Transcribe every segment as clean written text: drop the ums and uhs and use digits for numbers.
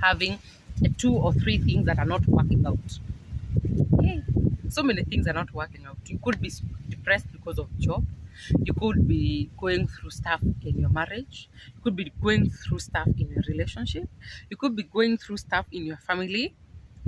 having 2 or 3 things that are not working out. Hey, so many things are not working out. You could be depressed because of job. You could be going through stuff in your marriage. You could be going through stuff in your relationship. You could be going through stuff in your family.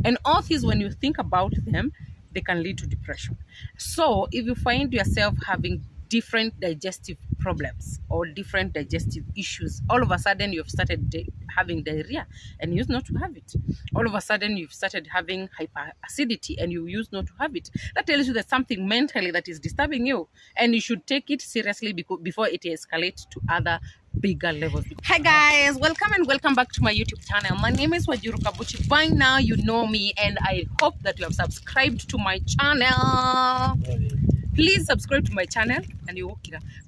And all these, when you think about them, they can lead to depression. So if you find yourself having different digestive problems or different digestive issues, all of a sudden you've started having diarrhea and you used not to have it. All of a sudden you've started having hyperacidity and you used not to have it. That tells you that something mentally that is disturbing you, and you should take it seriously before it escalates to other bigger levels. Hi guys, welcome and welcome back to my YouTube channel. My name is Wajuru Kabuchi. By now you know me, and I hope that you have subscribed to my channel. Please subscribe to my channel, and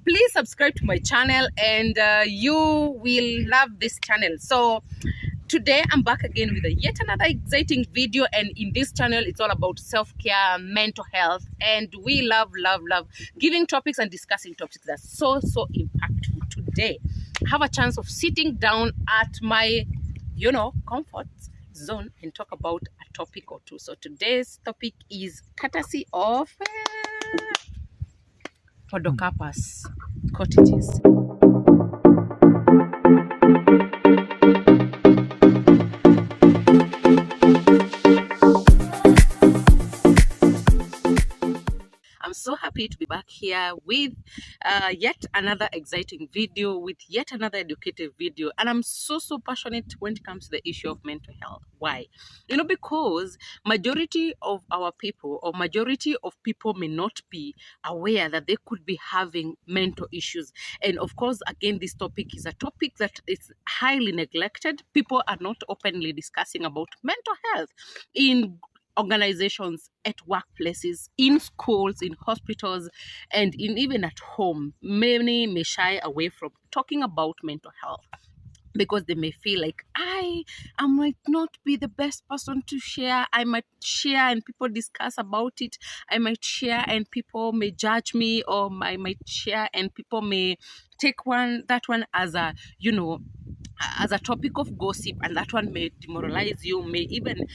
please subscribe to my channel, and you will love this channel. So today I'm back again with yet another exciting video, and in this channel it's all about self-care, mental health, and we love giving topics and discussing topics that's so impactful. Today I have a chance of sitting down at my comfort zone and talk about a topic or two. So today's topic is courtesy of Podocarpus cottages. I'm so happy to be back here with yet another exciting video, with yet another educative video, and I'm so passionate when it comes to the issue of mental health. Why? Because majority of our people, or majority of people, may not be aware that they could be having mental issues. And of course, again, this topic is a topic that is highly neglected. People are not openly discussing about mental health in organizations, at workplaces, in schools, in hospitals, and even at home. Many may shy away from talking about mental health because they may feel like I might not be the best person to share. I might share and people discuss about it. I might share and people may judge me, or I might share and people may take that one as a as a topic of gossip, and that one may demoralize you, may even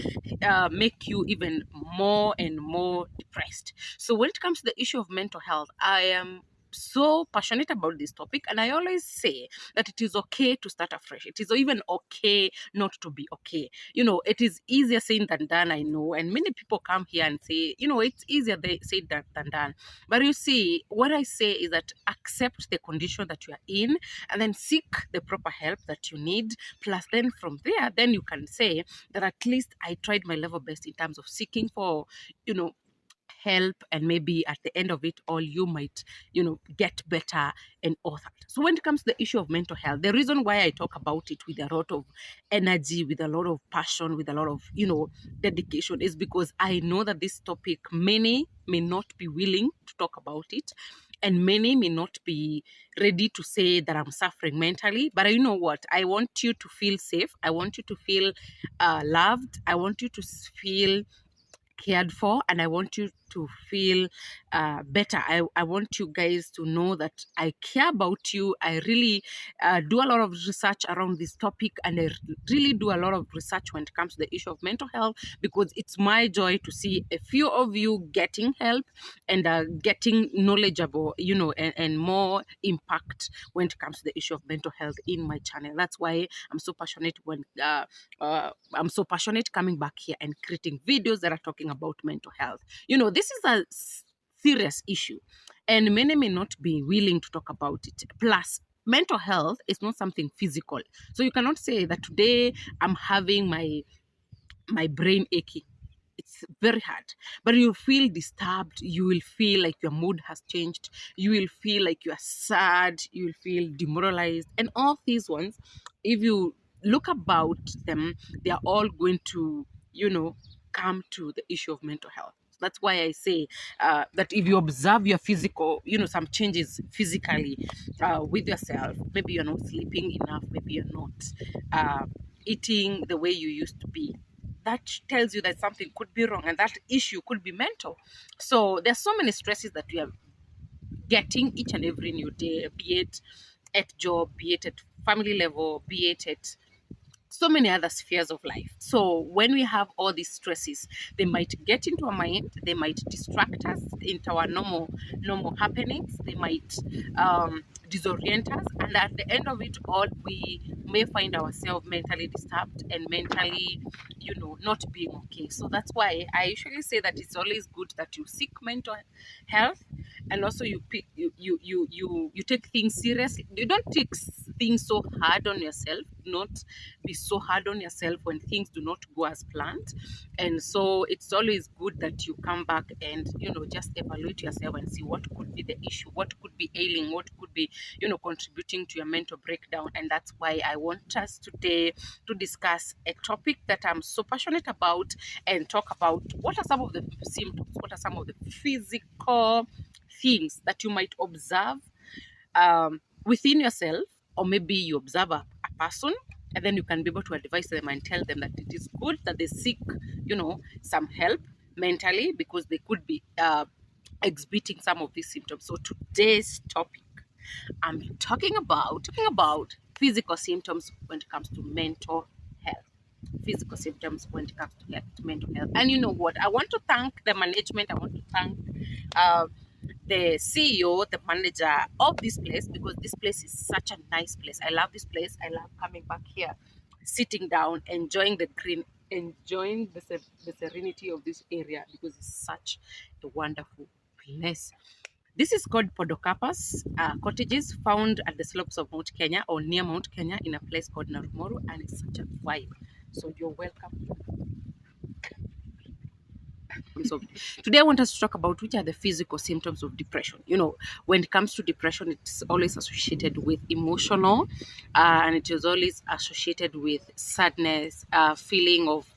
make you even more and more depressed. So when it comes to the issue of mental health, I am so passionate about this topic, and I always say that it is okay to start afresh. It is even okay not to be okay. It is easier said than done, I know, and many people come here and say, it's easier they say that than done. But you see, what I say is that accept the condition that you are in, and then seek the proper help that you need. Plus, then from there, then you can say that at least I tried my level best in terms of seeking for, help, and maybe at the end of it all you might get better and all that. So when it comes to the issue of mental health, the reason why I talk about it with a lot of energy, with a lot of passion, with a lot of dedication, is because I know that this topic, many may not be willing to talk about it, and many may not be ready to say that I'm suffering mentally. But you know what? I want you to feel safe. I want you to feel loved. I want you to feel cared for, and I want you to feel better. I want you guys to know that I care about you. I really do a lot of research around this topic, and I really do a lot of research when it comes to the issue of mental health, because it's my joy to see a few of you getting help and getting knowledgeable, and more impact when it comes to the issue of mental health in my channel. That's why I'm so passionate I'm so passionate coming back here and creating videos that are talking about mental health. This is a serious issue, and many may not be willing to talk about it. Plus, mental health is not something physical. So you cannot say that today I'm having my brain achy. It's very hard, but you'll feel disturbed. You will feel like your mood has changed. You will feel like you are sad. You will feel demoralized, and all these ones, if you look about them, they are all going to come to the issue of mental health. That's why I say that if you observe your physical, some changes physically with yourself, maybe you're not sleeping enough, maybe you're not eating the way you used to be, that tells you that something could be wrong, and that issue could be mental. So there's so many stresses that we are getting each and every new day, be it at job, be it at family level, be it at so many other spheres of life. So when we have all these stresses, they might get into our mind, they might distract us into our normal happenings, they might disorient us, and at the end of it all, we may find ourselves mentally disturbed and mentally, not being okay. So that's why I usually say that it's always good that you seek mental health, and also you take things seriously. You don't take things so hard on yourself. Not be so hard on yourself when things do not go as planned. And so it's always good that you come back and just evaluate yourself and see what could be the issue, what could be ailing, what could be contributing to your mental breakdown. And that's why I want us today to discuss a topic that I'm so passionate about, and talk about what are some of the symptoms, what are some of the physical things that you might observe within yourself, or maybe you observe a person, and then you can be able to advise them and tell them that it is good that they seek some help mentally, because they could be exhibiting some of these symptoms. So today's topic, I'm talking about physical symptoms when it comes to mental health. Physical symptoms when it comes to mental health. And you know what? I want to thank the management. I want to thank the CEO, the manager of this place, because this place is such a nice place. I love this place. I love coming back here, sitting down, enjoying the green, enjoying the serenity of this area, because it's such a wonderful place. This is called Podokapas cottages, found at the slopes of Mount Kenya, or near Mount Kenya, in a place called Narumoru, and it's such a vibe. So you're welcome. So today I want us to talk about which are the physical symptoms of depression. When it comes to depression, it's always associated with emotional, and it is always associated with sadness, feeling of,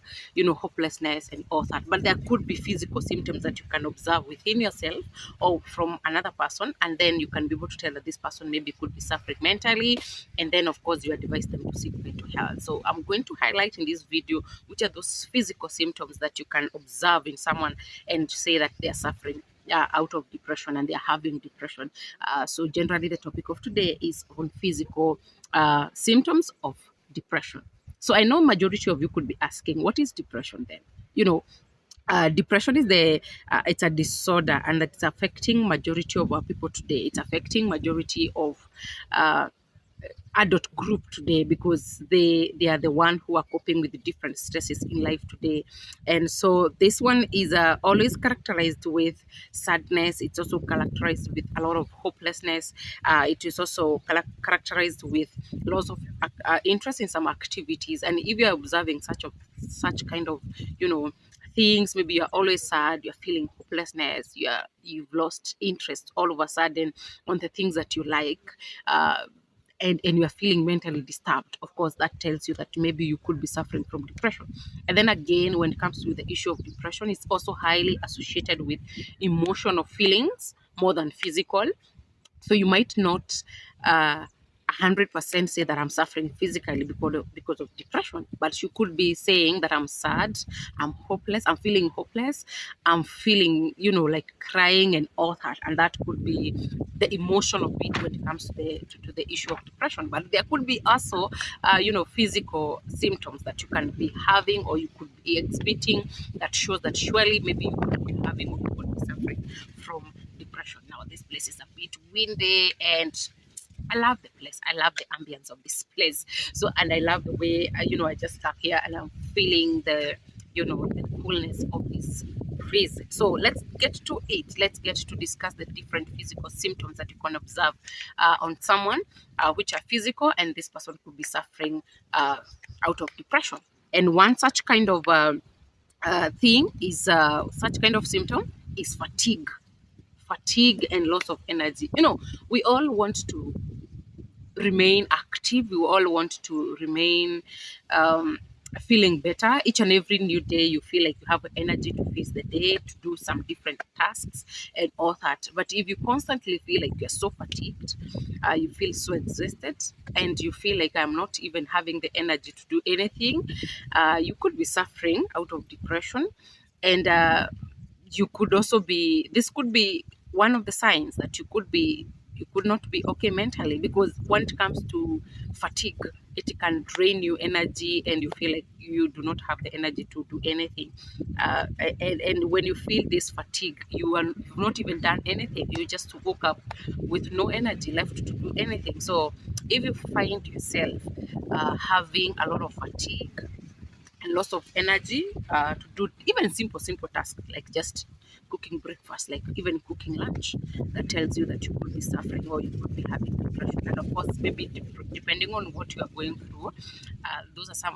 hopelessness and all that. But there could be physical symptoms that you can observe within yourself or from another person, and then you can be able to tell that this person maybe could be suffering mentally, and then of course you advise them to seek mental health. So I'm going to highlight in this video which are those physical symptoms that you can observe in someone and say that they are suffering out of depression and they are having depression. So generally the topic of today is on physical symptoms of depression. So I know majority of you could be asking, what is depression then? Depression is it's a disorder, and that's affecting majority of our people today. It's affecting majority of adult group today, because they are the one who are coping with the different stresses in life today. And so this one is always characterized with sadness. It's also characterized with a lot of hopelessness. It is also characterized with loss of interest in some activities. And if you're observing such kind of things, maybe you're always sad, you're feeling hopelessness, you've lost interest all of a sudden on the things that you like, and you are feeling mentally disturbed, of course, that tells you that maybe you could be suffering from depression. And then again, when it comes to the issue of depression, it's also highly associated with emotional feelings more than physical. So you might not 100% say that I'm suffering physically because of depression, but you could be saying that I'm sad, I'm hopeless, I'm feeling hopeless, I'm feeling, like crying and all that, and that could be the emotional bit when it comes to the issue of depression. But there could be also, physical symptoms that you can be having, or you could be exhibiting, that shows that surely maybe you could be having, or you could be suffering from depression. Now this place is a bit windy, and I love the place. I love the ambience of this place. So, and I love the way, I just sat here and I'm feeling the coolness of this breeze. So let's get to it. Let's get to discuss the different physical symptoms that you can observe on someone, which are physical, and this person could be suffering out of depression. And one such kind of thing is, such kind of symptom is fatigue. Fatigue and loss of energy. We all want to remain active. We all want to remain feeling better. Each and every new day, you feel like you have energy to face the day, to do some different tasks and all that. But if you constantly feel like you're so fatigued, you feel so exhausted, and you feel like I'm not even having the energy to do anything, you could be suffering out of depression. And you could also be, this could be one of the signs that you could be You could not be okay mentally, because when it comes to fatigue, it can drain you energy and you feel like you do not have the energy to do anything. And when you feel this fatigue, you've not even done anything. You just woke up with no energy left to do anything. So if you find yourself having a lot of fatigue and loss of energy to do even simple tasks, like just cooking breakfast, like even cooking lunch, that tells you that you could be suffering or you could be having depression. And of course, maybe depending on what you are going through,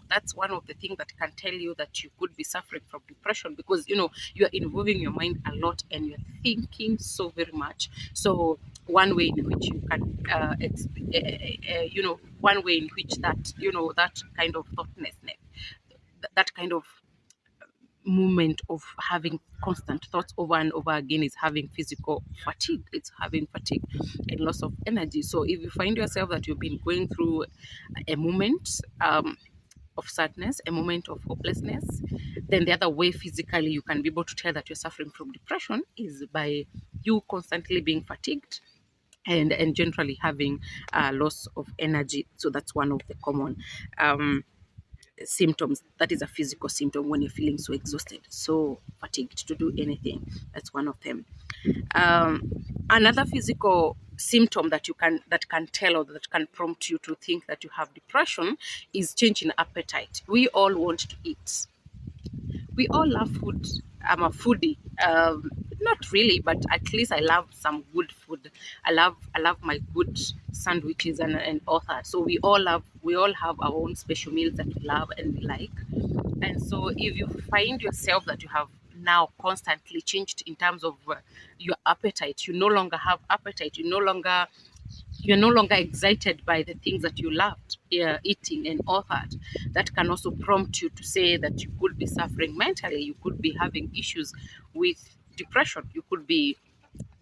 that's one of the things that can tell you that you could be suffering from depression, because you are involving your mind a lot and you're thinking so very much. So one way in which you can one way in which that kind of thoughtness, that kind of movement of having constant thoughts over and over again, is having physical fatigue. It's having fatigue and loss of energy. So if you find yourself that you've been going through a moment of sadness, a moment of hopelessness, then the other way physically you can be able to tell that you're suffering from depression is by you constantly being fatigued and generally having loss of energy. So that's one of the common symptoms. That is a physical symptom when you're feeling so exhausted, so fatigued to do anything. That's one of them. Another physical symptom that can tell, or that can prompt you to think that you have depression, is change in appetite. We all want to eat. We all love food. I'm a foodie. Not really, but at least I love some good food. I love my good sandwiches and all that. So we all have our own special meals that we love and we like. And so if you find yourself that you have now constantly changed in terms of your appetite, you no longer have appetite, you're no longer excited by the things that you loved eating and all that. That can also prompt you to say that you could be suffering mentally. You could be having issues with depression. You could be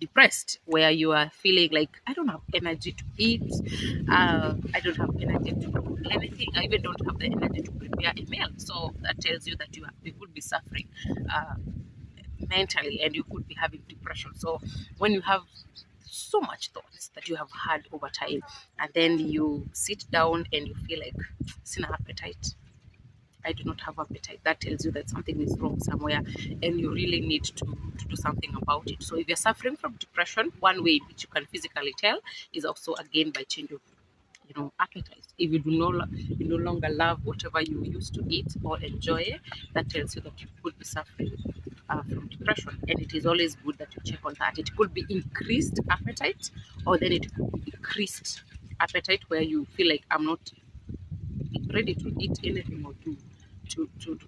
depressed, where you are feeling like, I don't have energy to eat, I don't have energy to do anything, I even don't have the energy to prepare a meal. So that tells you that you could be suffering mentally, and you could be having depression. So when you have so much thoughts that you have had over time, and then you sit down and you feel like, sina appetite, I do not have appetite, that tells you that something is wrong somewhere and you really need to do something about it. So if you're suffering from depression, one way in which you can physically tell is also again by change of appetite. If you no longer love whatever you used to eat or enjoy, that tells you that you could be suffering from depression. And it is always good that you check on that. It could be increased appetite, or then it could be decreased appetite, where you feel like, I'm not ready to eat anything or to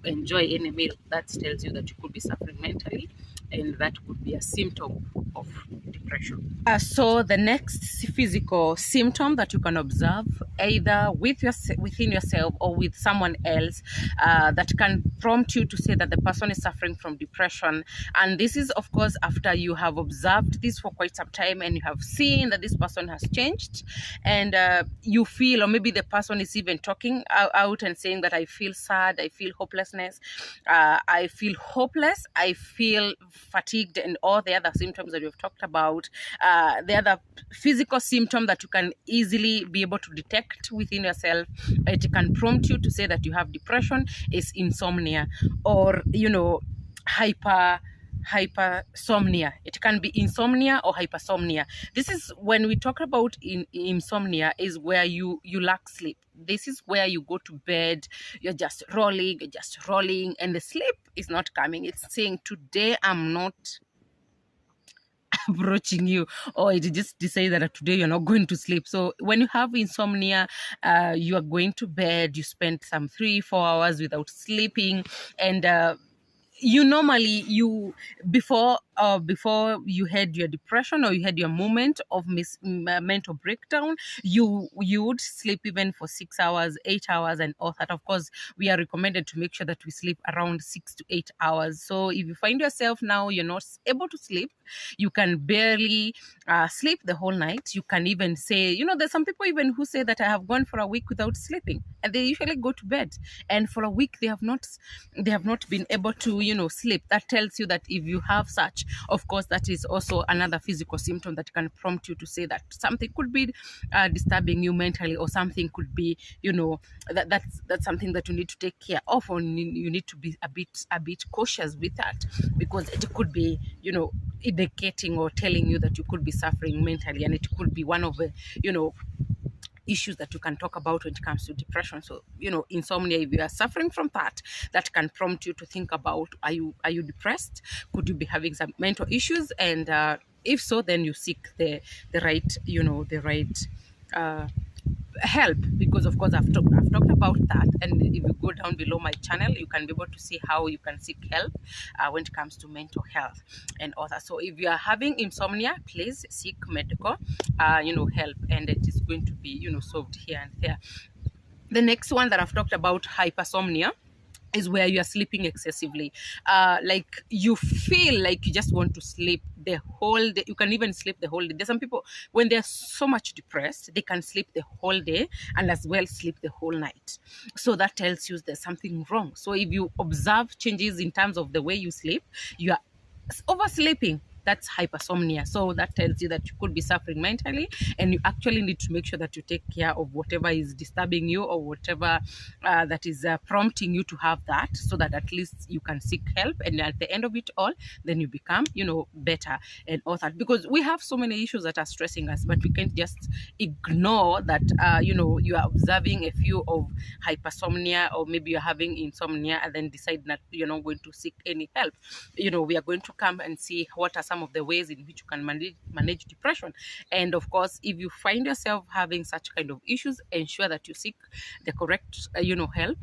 enjoy any meal. That tells you that you could be suffering mentally, and that would be a symptom of depression. So the next physical symptom that you can observe, either within yourself or with someone else, that can prompt you to say that the person is suffering from depression. And this is, of course, after you have observed this for quite some time and you have seen that this person has changed, and you feel, or maybe the person is even talking out and saying that I feel sad, I feel hopelessness, I feel hopeless, I feel fatigued, and all the other symptoms that we've talked about. The other physical symptom that you can easily be able to detect within yourself, it can prompt you to say that you have depression, is insomnia, or hypersomnia. It can be insomnia or hypersomnia. This is when we talk about insomnia, is where you lack sleep. This is where you go to bed, you're just rolling, and the sleep is not coming. It's saying, today I'm not approaching you, or it just decide that today you're not going to sleep. So when you have insomnia, you are going to bed, you spend some 3-4 hours without sleeping, and before you had your depression, or you had your moment of mental breakdown, you would sleep even for 6 hours, 8 hours, and all that. Of course, we are recommended to make sure that we sleep around 6 to 8 hours. So if you find yourself now you're not able to sleep, you can barely sleep the whole night, you can even say, there's some people even who say that I have gone for a week without sleeping, and they usually go to bed, and for a week they have not been able to sleep. That tells you that if you have such, Of course, that is also another physical symptom that can prompt you to say that something could be disturbing you mentally, or something could be, that's something that you need to take care of, or you need to be a bit cautious with that, because it could be, indicating or telling you that you could be suffering mentally, and it could be one of the, issues that you can talk about when it comes to depression. So, insomnia, if you are suffering from that, that can prompt you to think about, are you depressed? Could you be having some mental issues? And if so, then you seek the right, help, because of course I've talked about that. And if you go down below my channel, you can be able to see how you can seek help when it comes to mental health and all that. So if you are having insomnia, please seek medical help, and it is going to be solved here and there. The next one that I've talked about, hypersomnia, is where you are sleeping excessively. Like you feel like you just want to sleep the whole day. You can even sleep the whole day. There's some people, when they're so much depressed, they can sleep the whole day and as well sleep the whole night. So that tells you there's something wrong. So if you observe changes in terms of the way you sleep, you are oversleeping. That's hypersomnia. So that tells you that you could be suffering mentally, and you actually need to make sure that you take care of whatever is disturbing you, or whatever that is prompting you to have that, so that at least you can seek help, and at the end of it all, then you become better and all that. Because we have so many issues that are stressing us, but we can't just ignore that you are observing a few of hypersomnia, or maybe you're having insomnia, and then decide that you're not going to seek any help. We are going to come and see what are some of the ways in which you can manage depression. And of course, if you find yourself having such kind of issues, ensure that you seek the correct help,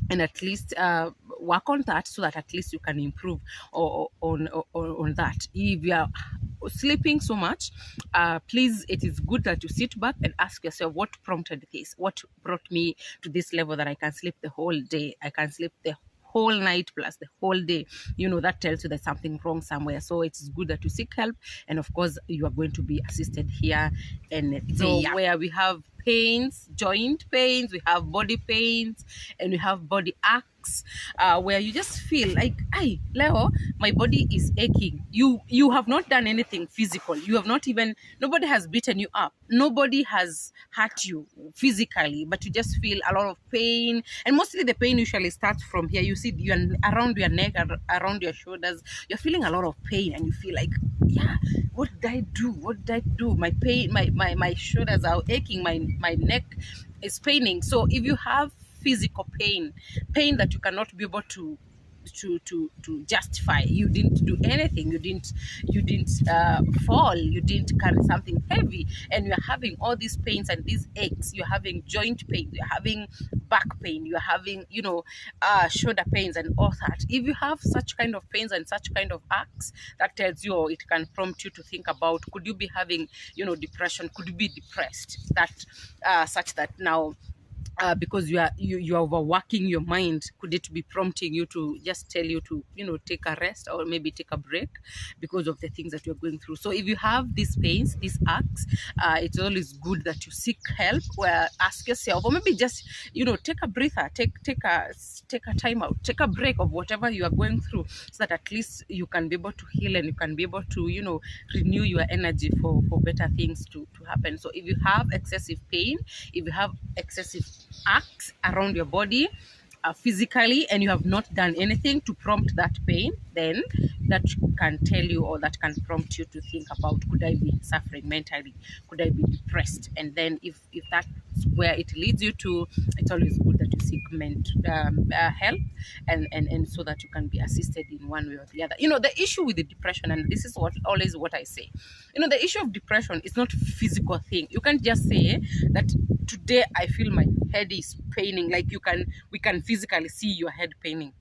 and at least work on that, so that at least you can improve on that. If you are sleeping so much, please, it is good that you sit back and ask yourself, what prompted this? What brought me to this level that I can sleep the whole day, I can sleep the whole night plus the whole day? That tells you there's something wrong somewhere. So it's good that you seek help, and of course you are going to be assisted here and there. Where we have pains, joint pains, we have body pains, and we have body aches, where you just feel like, hey, Leo, my body is aching. You have not done anything physical. You have not even, nobody has beaten you up, nobody has hurt you physically, but you just feel a lot of pain. And mostly the pain usually starts from here. You see, you're around your neck, around your shoulders, you're feeling a lot of pain, and you feel like, yeah, what did I do? What did I do? My pain, my shoulders are aching, my neck is paining. So if you have physical pain that you cannot be able to justify, you didn't do anything, you didn't fall, you didn't carry something heavy, and you're having all these pains and these aches, you're having joint pain, you're having back pain, you're having shoulder pains and all that. If you have such kind of pains and such kind of aches, that tells you, or it can prompt you to think about, could you be having depression? Could you be depressed, that such that now because you are overworking your mind, could it be prompting you to just tell you to take a rest, or maybe take a break, because of the things that you're going through? So if you have these pains, these aches, it's always good that you seek help, where ask yourself, or maybe just take a breather, take a time out, take a break of whatever you are going through, so that at least you can be able to heal, and you can be able to renew your energy for better things to happen. So if you have excessive pain, if you have excessive acts around your body physically, and you have not done anything to prompt that pain, then that can tell you, or that can prompt you to think about, could I be suffering mentally? Could I be depressed? And then if that's where it leads you to, it's always good that you seek help, and so that you can be assisted in one way or the other. The issue with the depression, and this is always what I say, the issue of depression is not a physical thing. You can't just say that today I feel my head is paining, like we can physically see your head paining.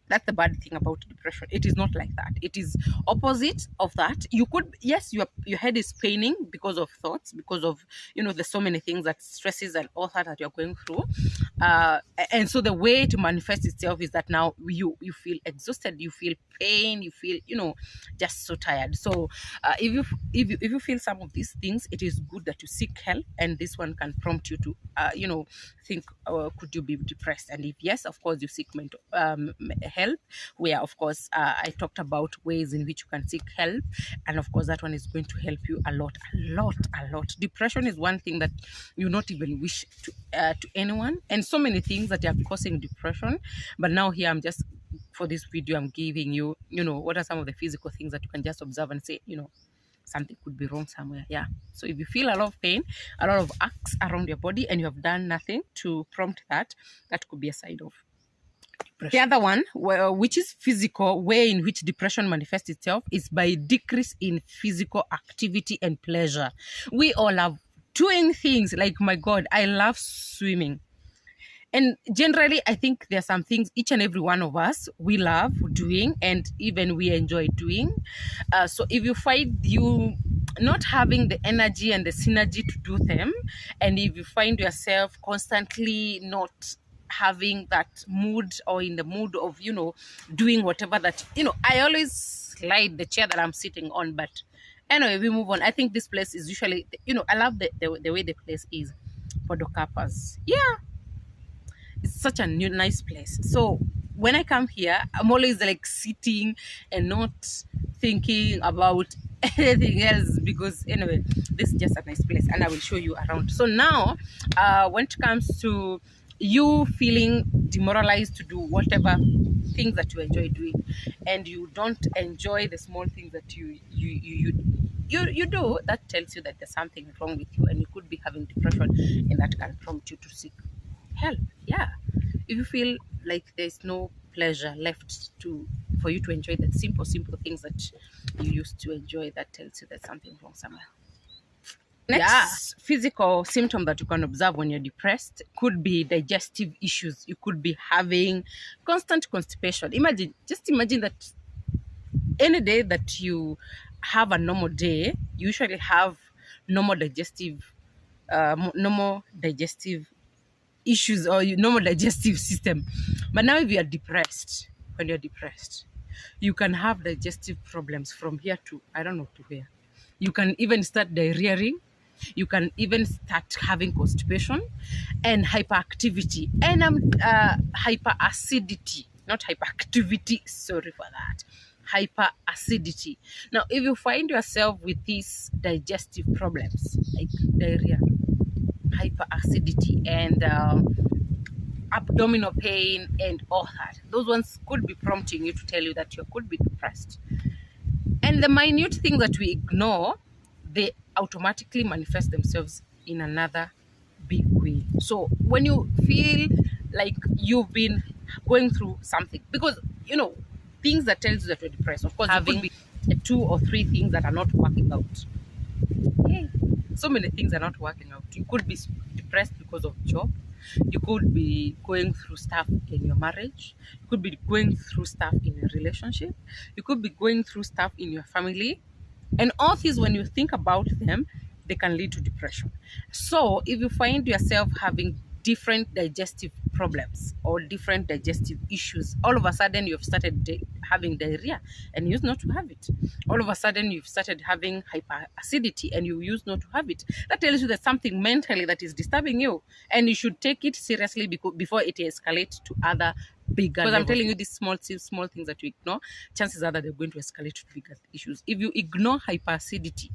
That's the bad thing about depression. It is not like that. It is opposite of that. You could, yes, your head is paining because of thoughts, because of there's so many things, that stresses and all that you're going through, and so the way to manifest itself is that now you feel exhausted, you feel pain, you feel just so tired. So if you feel some of these things, it is good that you seek help, and this one can prompt you to think, could you be depressed? And if yes, of course, you seek mental help, where of course I talked about ways in which you can seek help, and of course that one is going to help you a lot. Depression is one thing that you not even wish to anyone, and so many things that are causing depression. But now here I'm just, for this video, I'm giving you, what are some of the physical things that you can just observe and say, something could be wrong somewhere. Yeah. So if you feel a lot of pain, a lot of aches around your body, and you have done nothing to prompt that, that could be a side of depression. The other one, which is physical, way in which depression manifests itself, is by decrease in physical activity and pleasure. We all love doing things. Like, my God, I love swimming. And generally, I think there are some things each and every one of us, we love doing, and even we enjoy doing. So if you find you not having the energy and the synergy to do them, and if you find yourself constantly not having that mood, or in the mood of, doing whatever that, I always slide the chair that I'm sitting on. But anyway, we move on. I think this place is usually, I love the way the place is for the couples. Yeah. It's such a nice place. So when I come here, I'm always like sitting and not thinking about anything else, because anyway, this is just a nice place, and I will show you around. So now, when it comes to you feeling demoralized to do whatever things that you enjoy doing, and you don't enjoy the small things that you do, that tells you that there's something wrong with you, and you could be having depression, and that can prompt you to seek help. Yeah. If you feel like there's no pleasure left for you to enjoy the simple things that you used to enjoy, that tells you there's something wrong somewhere. Next physical symptom that you can observe when you're depressed could be digestive issues. You could be having constant constipation. Just imagine that any day that you have a normal day, you usually have normal digestive issues, or normal digestive system. But now if you are depressed, when you're depressed, you can have digestive problems from here to I don't know to where. You can even start diarrheaing. You can even start having constipation and hyperactivity and hyperacidity, not hyperactivity, sorry for that, hyperacidity. Now if you find yourself with these digestive problems like diarrhea, hyperacidity, and abdominal pain and all that, those ones could be prompting you to tell you that you could be depressed. And the minute things that we ignore, they automatically manifest themselves in another big way. So when you feel like you've been going through something, because things that tells you that you're depressed, of course, having could be 2 or 3 things that are not working out. Hey, so many things are not working out. You could be depressed because of job. You could be going through stuff in your marriage. You could be going through stuff in your relationship. You could be going through stuff in your family. And all these, when you think about them, they can lead to depression. So if you find yourself having different digestive problems or different digestive issues, all of a sudden you've started having diarrhea and you used not to have it. All of a sudden you've started having hyperacidity and you used not to have it. That tells you there's something mentally that is disturbing you, and you should take it seriously before it escalates to other bigger levels. Because I'm telling you, these small things that you ignore, chances are that they're going to escalate to bigger issues. If you ignore hyperacidity,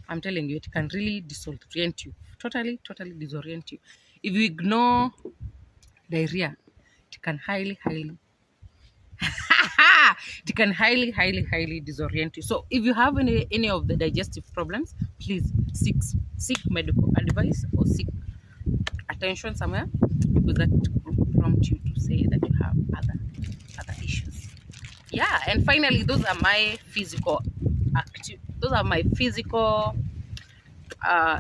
I'm telling you, it can really disorient you. Totally disorient you. If you ignore diarrhea, it can highly disorient you. So if you have any of the digestive problems, please seek medical advice or seek attention somewhere, because that will prompt you to say that you have other issues. Yeah. And finally, those are my physical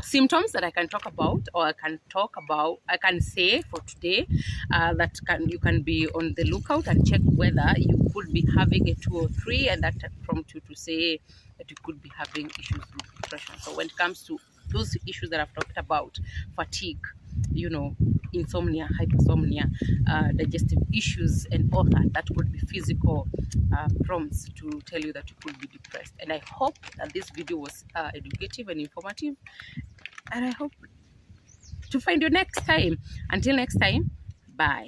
symptoms that I can talk about, or I can say for today, that you can be on the lookout and check whether you could be having a 2 or 3, and that prompt you to say that you could be having issues with depression. So when it comes to those issues that I've talked about, fatigue, insomnia, hypersomnia, digestive issues, and all that could be physical prompts to tell you that you could be depressed. And I hope that this video was educative and informative, and I hope to find you next time. Until next time, bye.